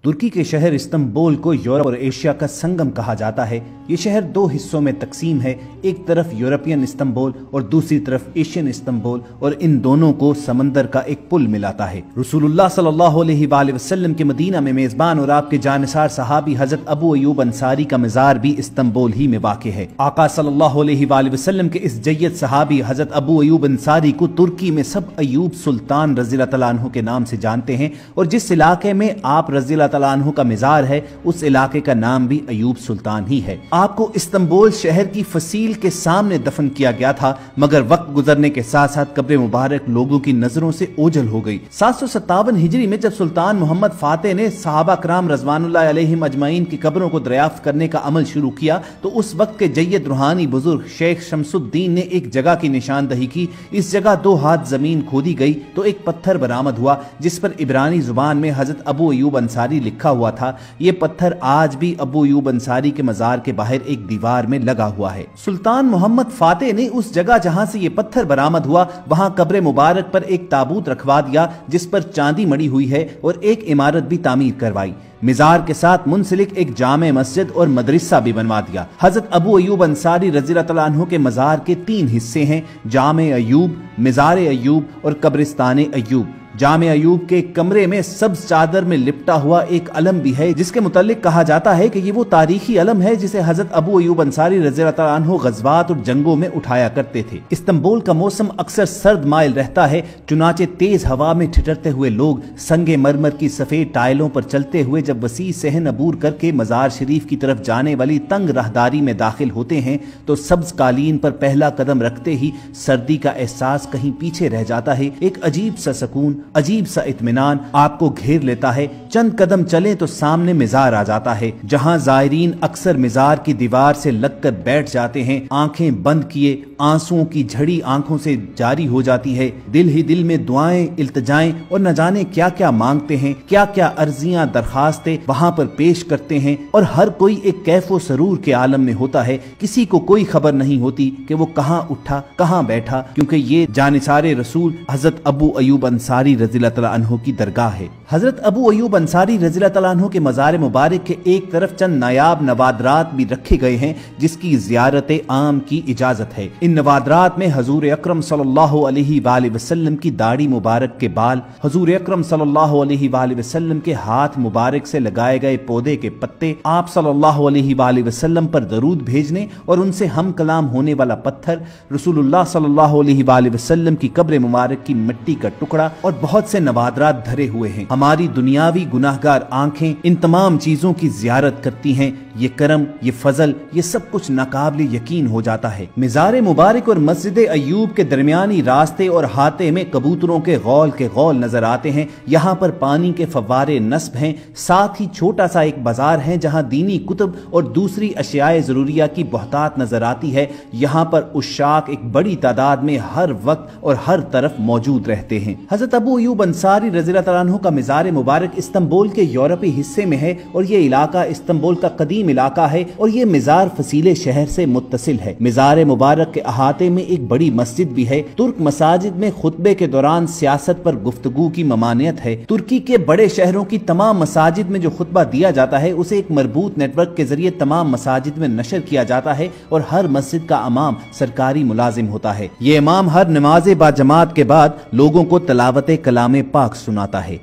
ترکی کے شہر استنبول کو یورپ اور ایشیا کا سنگم کہا جاتا ہے۔ یہ شہر دو حصوں میں تقسیم ہے، ایک طرف یورپین استنبول اور دوسری طرف ایشین استنبول، اور ان دونوں کو سمندر کا ایک پل ملاتا ہے۔ رسول اللہ صلی اللہ علیہ وآلہ وسلم کے مدینہ میں میزبان اور آپ کے جانثار صحابی حضرت ابو ایوب انصاری کا مزار بھی استنبول ہی میں واقع ہے۔ آقا صلی اللہ علیہ وآلہ وسلم کے اس جید صحابی حضرت ابو ایوب انصاری کو ترکی میں سب ایوب سلطان رضی اللہ تعالیٰ عنہ کے نام سے جانتے ہیں، اور جس علاقے میں آپ رضی اللہ تعالیٰ عنہ کا مزار ہے اس علاقے کا نام بھی ایوب سلطان ہی ہے۔ آپ کو استنبول شہر کی فصیل کے سامنے دفن کیا گیا تھا، مگر وقت گزرنے کے ساتھ ساتھ قبر مبارک لوگوں کی نظروں سے اوجھل ہو گئی۔ 757 ہجری میں جب سلطان محمد فاتح نے صحابہ کرام رضوان اللہ علیہم اجمعین کی قبروں کو دریافت کرنے کا عمل شروع کیا تو اس وقت کے جید روحانی بزرگ شیخ شمس الدین نے ایک جگہ کی نشاندہی کی۔ اس جگہ 2 ہاتھ زمین کھودی گئی تو ایک پتھر برآمد ہوا جس پر عبرانی زبان میں حضرت ابو ایوب انصاری لکھا ہوا تھا۔ یہ پتھر آج بھی ابو ایوب انصاری کے مزار کے باہر ایک دیوار میں لگا ہوا ہے۔ سلطان محمد فاتح نے اس جگہ جہاں سے یہ پتھر برآمد ہوا وہاں قبر مبارک پر ایک تابوت رکھوا دیا جس پر چاندی مڑی ہوئی ہے، اور ایک عمارت بھی تعمیر کروائی۔ مزار کے ساتھ منسلک ایک جامع مسجد اور مدرسہ بھی بنوا دیا۔ حضرت ابو ایوب انصاری رضی اللہ تعالیٰ عنہ کے مزار کے 3 حصے ہیں: جامع ایوب، مزار ایوب اور قبرستان ایوب۔ جامع ایوب کے کمرے میں سبز چادر میں لپٹا ہوا ایک علم بھی ہے جس کے متعلق کہا جاتا ہے کہ یہ وہ تاریخی علم ہے جسے حضرت ابو ایوب انصاری رضی اللہ تعالیٰ عنہ غزوات اور جنگوں میں اٹھایا کرتے تھے۔ استنبول کا موسم اکثر سرد مائل رہتا ہے، چنانچہ تیز ہوا میں ٹھٹرتے ہوئے لوگ سنگ مرمر کی سفید ٹائلوں پر چلتے ہوئے جب وسیع صحن عبور کر کے مزار شریف کی طرف جانے والی تنگ راہداری میں داخل ہوتے ہیں تو سبز قالین پر پہلا قدم رکھتے ہی سردی کا احساس کہیں پیچھے رہ جاتا ہے۔ ایک عجیب سا سکون، عجیب سا اطمینان آپ کو گھیر لیتا ہے۔ چند قدم چلیں تو سامنے مزار آ جاتا ہے جہاں زائرین اکثر مزار کی دیوار سے لگ کر بیٹھ جاتے ہیں، آنکھیں بند کیے، آنسوؤں کی جھڑی آنکھوں سے جاری ہو جاتی ہے، دل ہی دل میں دعائیں، التجائیں اور نہ جانے کیا کیا مانگتے ہیں، کیا کیا عرضیاں درخواستیں وہاں پر پیش کرتے ہیں، اور ہر کوئی ایک کیف و سرور کے عالم میں ہوتا ہے۔ کسی کو کوئی خبر نہیں ہوتی کہ وہ کہاں اٹھا کہاں بیٹھا، کیونکہ یہ جانثار رسول حضرت ابو ایوب انصاری رضی اللہ تعالیٰ عنہ کی درگاہ ہے۔ حضرت ابو ایوب انصاری رضی اللہ تعالیٰ عنہ کے مزار مبارک کے ایک طرف چند نایاب نوادرات بھی رکھے گئے ہیں جس کی زیارت عام کی اجازت ہے۔ ان نوادرات میں حضور اکرم صلی اللہ علیہ وآلہ وسلم کی داڑھی مبارک کے بال، حضور اکرم صلی اللہ علیہ وآلہ وسلم کے ہاتھ مبارک سے لگائے گئے پودے کے پتے، آپ صلی اللہ علیہ وآلہ وسلم پر درود بھیجنے اور ان سے ہم کلام ہونے والا پتھر، رسول اللہ صلی اللہ علیہ وآلہ وسلم کی قبر مبارک کی مٹی کا ٹکڑا اور بہت سے نوادرات دھرے ہوئے ہیں۔ ہماری دنیاوی گناہگار آنکھیں ان تمام چیزوں کی زیارت کرتی ہیں۔ یہ کرم، یہ فضل، یہ سب کچھ ناقابل یقین ہو جاتا ہے۔ مزار مبارک اور مسجد ایوب کے درمیانی راستے اور ہاتے میں کبوتروں کے غول نظر آتے ہیں۔ یہاں پر پانی کے فوارے نصب ہیں، ساتھ ہی چھوٹا سا ایک بازار ہے جہاں دینی کتب اور دوسری اشیاء ضروریہ کی بہتات نظر آتی ہے۔ یہاں پر عشاق ایک بڑی تعداد میں ہر وقت اور ہر طرف موجود رہتے ہیں۔ حضرت ابو ایوب انصاری رضی اللہ تعالیٰ عنہ کا مزار مبارک استنبول کے یورپی حصے میں ہے، اور یہ علاقہ استنبول کا قدیم علاقہ ہے، اور یہ مزار فصیل شہر سے متصل ہے۔ مزار مبارک کے احاطے میں ایک بڑی مسجد بھی ہے۔ ترک مساجد میں خطبے کے دوران سیاست پر گفتگو کی ممانعت ہے۔ ترکی کے بڑے شہروں کی تمام مساجد میں جو خطبہ دیا جاتا ہے اسے ایک مربوط نیٹ ورک کے ذریعے تمام مساجد میں نشر کیا جاتا ہے، اور ہر مسجد کا امام سرکاری ملازم ہوتا ہے۔ یہ امام ہر نماز با جماعت کے بعد لوگوں کو تلاوت کلام پاک سناتا ہے۔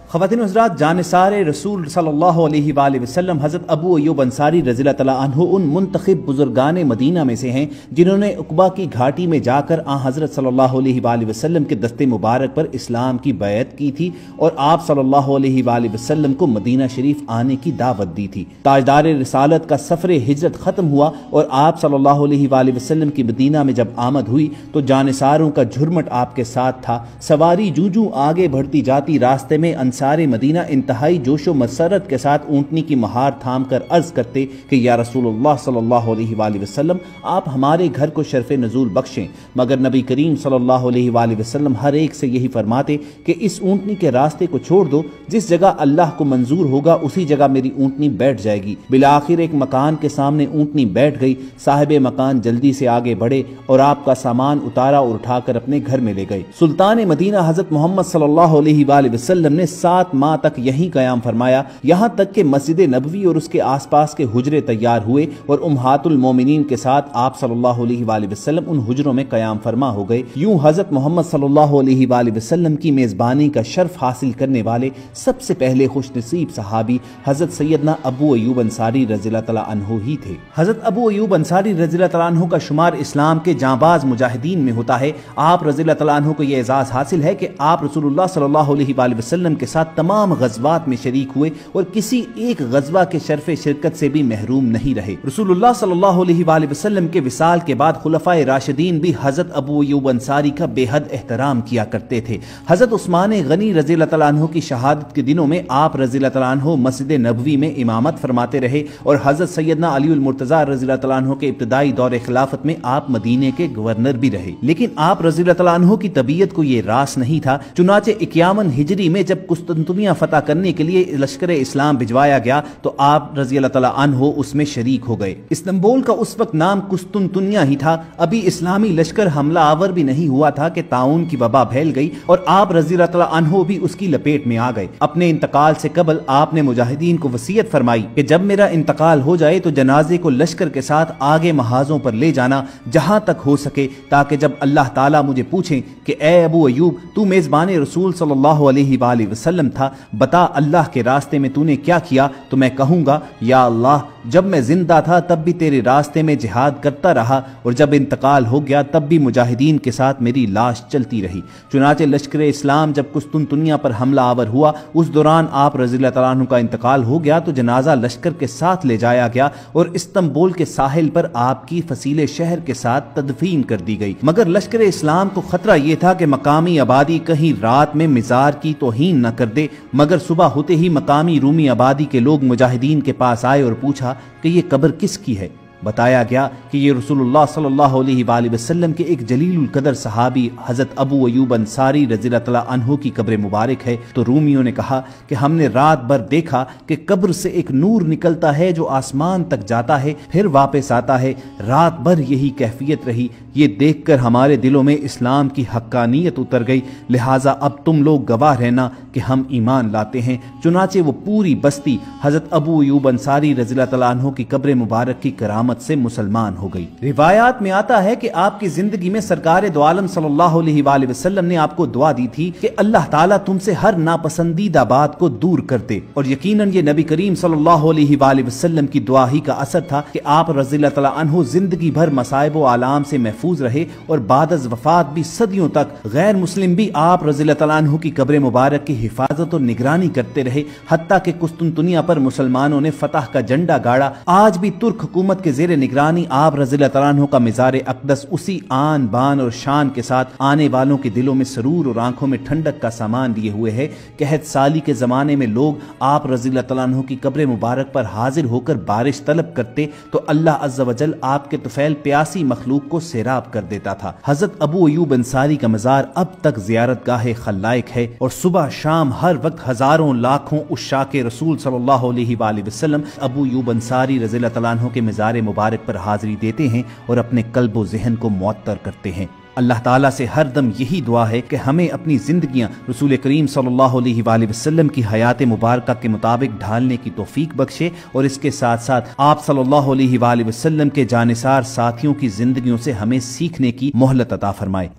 ख़वातीन हज़रात, जानिसार रसूल सल्लल्लाहु अलैहि वआलैहि वसल्लम हज़रत अबू अय्यूब अंसारी रज़ियल्लाहु तआला अन्हु उन मुंतखब बुजुर्गान मदीना में से हैं जिन्होंने उक़बा की घाटी में जाकर हज़रत सल्लल्लाहु अलैहि वआलैहि वसल्लम के दस्ते मुबारक पर इस्लाम की बैत की थी और आप सल्लल्लाहु अलैहि वआलैहि वसल्लम को मदीना शरीफ आने की दावत दी थी। ताजदार रिसालत का सफ़र हिजरत ख़त्म हुआ और आप सल्लल्लाहु अलैहि वआलैहि वसल्लम की मदीना में जब आमद हुई तो जानिसारों का झुरमट आपके साथ था। सवारी जूं जूं आगे बढ़ती जाती, रास्ते में सारे मदीना इंतहाई जोशो मसरत के साथ ऊँटनी की महार थाम कर अर्ज करते कि या रसूलुल्लाह सल्लल्लाहु अलैहि वसल्लम, आप हमारे घर को शर्फ नजूल बख्शें। मगर नबी करीम सल्लल्लाहु अलैहि वसल्लम हर एक से यही फरमाते कि इस ऊँटनी के रास्ते को छोड़ दो, जिस जगह अल्लाह को मंजूर होगा उसी जगह मेरी ऊँटनी बैठ जाएगी। बिलाखिर एक मकान के सामने ऊँटनी बैठ गई। साहिब मकान जल्दी से आगे बढ़े और आपका सामान उतारा और उठाकर अपने घर में ले गए। सुल्तान मदीना हजरत मोहम्मद सल्लल्लाहु अलैहि वसल्लम ने 7 माह तक यहीं कयाम फरमाया, यहाँ तक कि मस्जिद नबवी और उसके आसपास के हुजरे तैयार हुए और उम्महातुल मोमिनीन के साथ आप सल्लल्लाहु अलैहि वसल्लम उन हुजरों में कयाम फरमा हो गए। यूं हजरत मोहम्मद सल्लल्लाहु अलैहि वसल्लम की मेजबानी का शर्फ हासिल करने वाले सबसे पहले खुशनसीब सहाबी हजरत सैयदना अबू अय्यूब अंसारी रज़ियल्लाहु तआला अन्हु ही थे। हजरत अबू अय्यूब अंसारी रज़ियल्लाहु तआला अन्हु का शुमार इस्लाम के जांबाज मुजाहिदीन में होता है। आप रज़ियल्लाहु तआला अन्हु को यह एजाज हासिल है कि आप रसूलुल्लाह सल्लल्लाहु अलैहि वसल्लम के साथ तमाम गज़वात में शरीक हुए और किसी एक गज़वा के शर्फ शिरकत से भी महरूम नहीं रहे। रसूलुल्लाह सल्लल्लाहु अलैहि वसल्लम के विसाल के बाद खुलफाए राशिदीन भी हजरत अबू अय्यूब अंसारी का बेहद एहतराम किया करते थे। हजरत उस्मान गनी रज़ियल्लाहु तआला अन्हु की शहादत के दिनों में आप रज़ियल्लाहु तआला अन्हु मस्जिद नबवी में इमामत फरमाते रहे और हजरत सैयदना अली उल मुर्तज़ा रज़ियल्लाहु तआला अन्हु के इब्तिदाई दौर खिलाफत में आप मदीने के गवर्नर भी रहे। लेकिन आप रज़ियल्लाहु तआला अन्हु की तबीयत को ये रास नहीं था। चुनाचे 51 हिजरी में जब कुस्तुनतुनिया फतह करने के लिए लश्कर इस्लाम भिजवाया गया तो आप रज़ियल्लाहु तआला अन्हु उसमें शरीक हो गए। इस्तांबुल का उस वक्त नाम कुस्तुनतुनिया ही था। अभी इस्लामी लश्कर हमला आवर भी नहीं हुआ था कि ताउन की वबा फैल गई और आप रज़ियल्लाहु तआला अन्हु भी उसकी लपेट में आ गए। अपने इंतकाल से कबल आपने मुजाहिदीन को वसीयत फरमाई कि जब मेरा इंतकाल हो जाए तो जनाजे को लश्कर के साथ आगे महाजों पर ले जाना जहां तक हो सके, ताकि जब अल्लाह ताला मुझे पूछे कि ए अबू अय्यूब, तू मेजबान रसूल सल्लल्लाहु अलैहि वसल्लम था, बता अल्लाह के रास्ते में तूने क्या किया, तो मैं कहूंगा या अल्लाह, जब मैं जिंदा था तब भी तेरे रास्ते में जिहाद करता रहा और जब इंतकाल हो गया तब भी मुजाहिदीन के साथ मेरी लाश चलती रही। चुनाचे लश्कर इस्लाम जब कुस्तुनतुनिया पर हमला आवर हुआ, उस दौरान आप रज़ियल्लाहु तआला अन्हु का इंतकाल हो गया तो जनाजा लश्कर के साथ ले जाया गया और इस्तांबुल के साहिल पर आपकी फसीले शहर के साथ तदफीन कर दी गई। मगर लश्कर इस्लाम को खतरा यह था कि मकामी आबादी कहीं रात में मिजार की तौहीन न कर दे। मगर सुबह होते ही मकामी रूमी आबादी के लोग मुजाहिदीन के पास आए और पूछा कि ये कब्र किसकी है। बताया गया कि ये रसूलुल्लाह सल्लल्लाहु अलैहि वसल्लम के एक जलीलुल कदर सहाबी हजरत अबू अय्यूब अंसारी रज़ियल्लाहु तआला अन्हु की कब्र मुबारक है। तो रूमियों ने कहा कि हमने रात भर देखा कि कब्र से एक नूर निकलता है जो आसमान तक जाता है फिर वापस आता है। रात भर यही कैफियत रही। ये देखकर हमारे दिलों में इस्लाम की हक्कानियत उतर गई। लिहाजा अब तुम लोग गवाह रहना कि हम ईमान लाते हैं। चुनाचे वो पूरी बस्ती हजरत अबू अय्यूब अंसारी रज़ियल्लाहु तआला अन्हु की कब्र मुबारक की करामत से मुसलमान हो गई। रिवायात में आता है कि आपकी जिंदगी में सरकार दो आलम सल्लल्लाहु अलैहि वसल्लम ने आपको दुआ दी थी कि अल्लाह ताला तुमसे हर नापसंदीदा बात को दूर कर दे और यकीनन ये नबी करीम सल्लल्लाहु अलैहि वसल्लम की दुआ ही का असर था कि आप रज़ियल्लाहु तआला अन्हु जिंदगी भर मसाइब व आलाम से महफूज रहे और बाद अज़ वफात भी सदियों तक गैर मुस्लिम भी आप रज़ियल्लाहु तआला अन्हु की कब्र मुबारक की हिफाजत और निगरानी करते रहे। हत्ता कि कुस्तुनतुनिया पर मुसलमानों ने फतह का झंडा गाड़ा। आज भी तुर्क हुकूमत के ज़ेरे निगरानी आप रज़ियल्लाहु तआला अन्हु का मिज़ार अक़दस उसी आन बान और शान के साथ आने वालों के दिलों में सरूर और आंखों में ठंडक का सामान लिए हुए है। कहत साली के ज़माने में लोग आप रज़ियल्लाहु तआला अन्हु की कब्र मुबारक पर हाजिर होकर बारिश तलब करते तो अल्लाह अज़्ज़ व जल आपके तुफ़ैल प्यासी मखलूक को सैराब कर देता था। हज़रत अबू अय्यूब अंसारी का मज़ार अब तक ज़ियारत गाहे खल्लाइक है और सुबह शाम हर वक्त हज़ारों लाखों उश्शाके रसूल सल्लल्लाहु अलैहि वसल्लम अबू अय्यूब अंसारी रज़ियल्लाहु तआला अन्हु के मिज़ार मुबारक पर हाजिरी देते हैं और अपने कल्ब व ज़हन को मुअत्तर करते हैं। अल्लाह ताला से हर दम यही दुआ है कि हमें अपनी जिंदगियां रसूल करीम सल्लल्लाहु अलैहि वसल्लम की हयात मुबारका के मुताबिक ढालने की तौफीक बख्शे और इसके साथ साथ आप सल्लल्लाहु अलैहि वसल्लम के जानिसार साथियों की जिंदगियों से हमें सीखने की मोहलत अता फरमाए।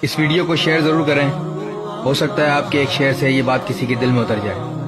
इस वीडियो को शेयर जरूर करें ہو سکتا ہے آپ کے ایک شعر سے یہ بات کسی کے دل میں اتر جائے.